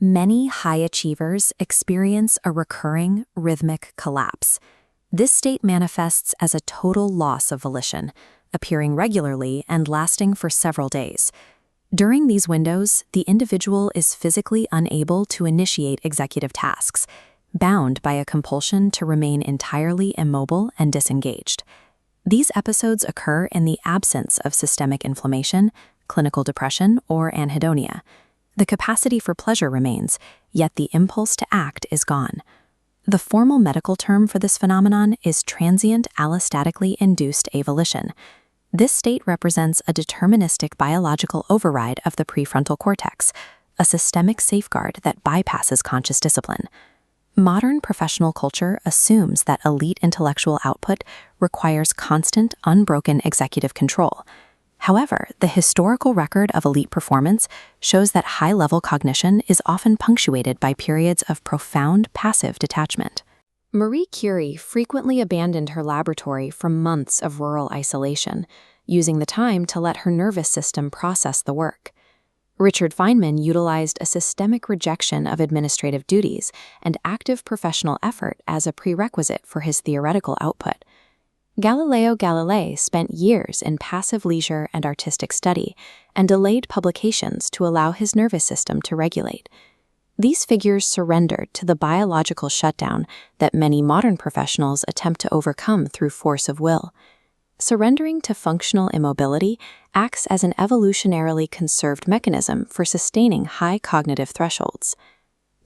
Many high achievers experience a recurring rhythmic collapse. This state manifests as a total loss of volition, appearing regularly and lasting for several days. During these windows, the individual is physically unable to initiate executive tasks, bound by a compulsion to remain entirely immobile and disengaged. These episodes occur in the absence of systemic inflammation, clinical depression, or anhedonia. The capacity for pleasure remains, yet the impulse to act is gone. The formal medical term for this phenomenon is transient allostatically induced avolition. This state represents a deterministic biological override of the prefrontal cortex, a systemic safeguard that bypasses conscious discipline. Modern professional culture assumes that elite intellectual output requires constant, unbroken executive control. However, the historical record of elite performance shows that high-level cognition is often punctuated by periods of profound passive detachment. Marie Curie frequently abandoned her laboratory for months of rural isolation, using the time to let her nervous system process the work. Richard Feynman utilized a systemic rejection of administrative duties and active professional effort as a prerequisite for his theoretical output. Galileo Galilei spent years in passive leisure and artistic study and delayed publications to allow his nervous system to regulate. These figures surrendered to the biological shutdown that many modern professionals attempt to overcome through force of will. Surrendering to functional immobility acts as an evolutionarily conserved mechanism for sustaining high cognitive thresholds.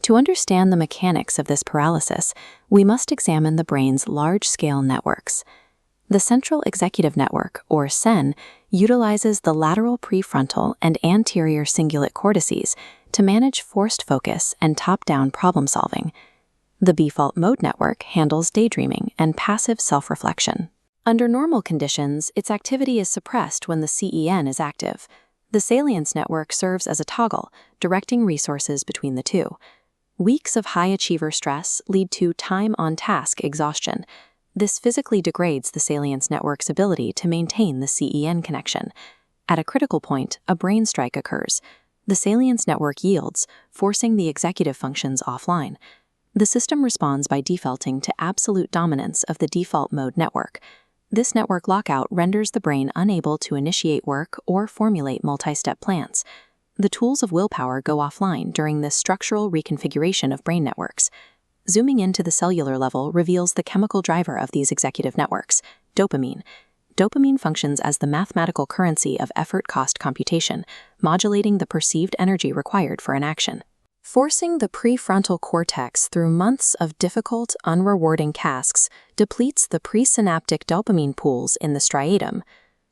To understand the mechanics of this paralysis, we must examine the brain's large-scale networks. The Central Executive Network, or CEN, utilizes the lateral prefrontal and anterior cingulate cortices to manage forced focus and top-down problem-solving. The Default Mode Network handles daydreaming and passive self-reflection. Under normal conditions, its activity is suppressed when the CEN is active. The Salience Network serves as a toggle, directing resources between the two. Weeks of high-achiever stress lead to time-on-task exhaustion. This physically degrades the Salience Network's ability to maintain the CEN connection. At a critical point, a brain strike occurs. The Salience Network yields, forcing the executive functions offline. The system responds by defaulting to absolute dominance of the Default Mode Network. This network lockout renders the brain unable to initiate work or formulate multi-step plans. The tools of willpower go offline during this structural reconfiguration of brain networks. Zooming into the cellular level reveals the chemical driver of these executive networks, dopamine. Dopamine functions as the mathematical currency of effort-cost computation, modulating the perceived energy required for an action. Forcing the prefrontal cortex through months of difficult, unrewarding tasks depletes the presynaptic dopamine pools in the striatum.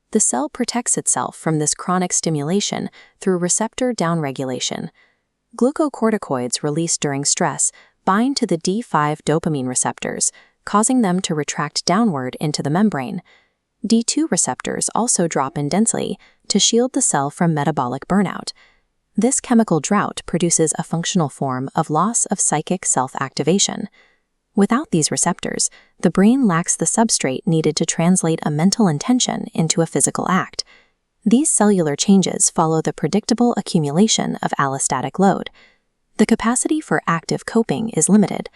The cell protects itself from this chronic stimulation through receptor downregulation. Glucocorticoids released during stress bind to the D5 dopamine receptors, causing them to retract downward into the membrane. D2 receptors also drop in density to shield the cell from metabolic burnout. This chemical drought produces a functional form of loss of psychic self-activation. Without these receptors, the brain lacks the substrate needed to translate a mental intention into a physical act. These cellular changes follow the predictable accumulation of allostatic load. The capacity for active coping is limited.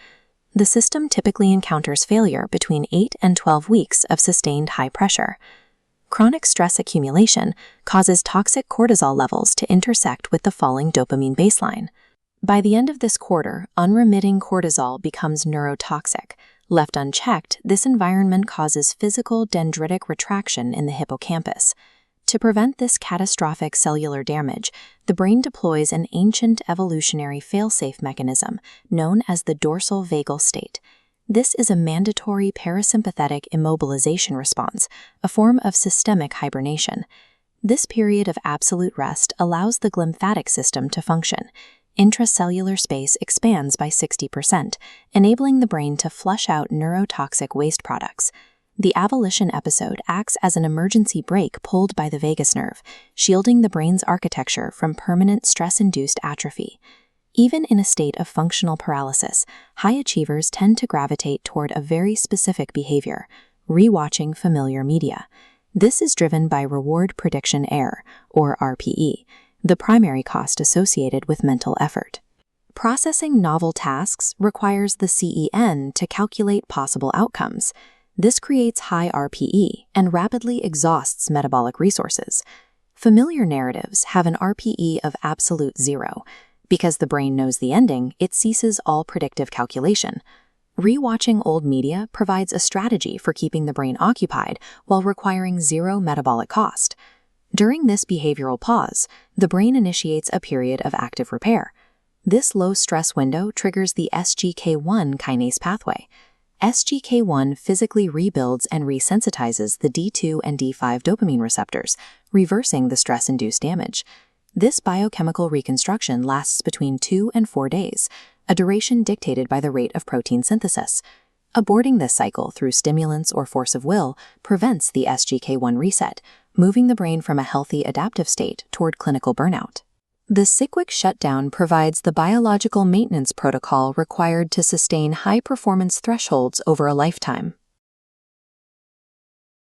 The system typically encounters failure between 8 and 12 weeks of sustained high pressure. Chronic stress accumulation causes toxic cortisol levels to intersect with the falling dopamine baseline. By the end of this quarter, unremitting cortisol becomes neurotoxic. Left unchecked, this environment causes physical dendritic retraction in the hippocampus. To prevent this catastrophic cellular damage, the brain deploys an ancient evolutionary failsafe mechanism known as the dorsal vagal state. This is a mandatory parasympathetic immobilization response, a form of systemic hibernation. This period of absolute rest allows the glymphatic system to function. Intracellular space expands by 60%, enabling the brain to flush out neurotoxic waste products. The avolition episode acts as an emergency brake pulled by the vagus nerve, shielding the brain's architecture from permanent stress-induced atrophy. Even in a state of functional paralysis, high achievers tend to gravitate toward a very specific behavior, rewatching familiar media. This is driven by reward prediction error, or RPE, the primary cost associated with mental effort. Processing novel tasks requires the CEN to calculate possible outcomes. This creates high RPE and rapidly exhausts metabolic resources. Familiar narratives have an RPE of absolute 0. Because the brain knows the ending, it ceases all predictive calculation. Rewatching old media provides a strategy for keeping the brain occupied while requiring 0 metabolic cost. During this behavioral pause, the brain initiates a period of active repair. This low-stress window triggers the SGK1 kinase pathway. SGK1 physically rebuilds and resensitizes the D2 and D5 dopamine receptors, reversing the stress-induced damage. This biochemical reconstruction lasts between 2 and 4 days, a duration dictated by the rate of protein synthesis. Aborting this cycle through stimulants or force of will prevents the SGK1 reset, moving the brain from a healthy adaptive state toward clinical burnout. The cyclic shutdown provides the biological maintenance protocol required to sustain high-performance thresholds over a lifetime.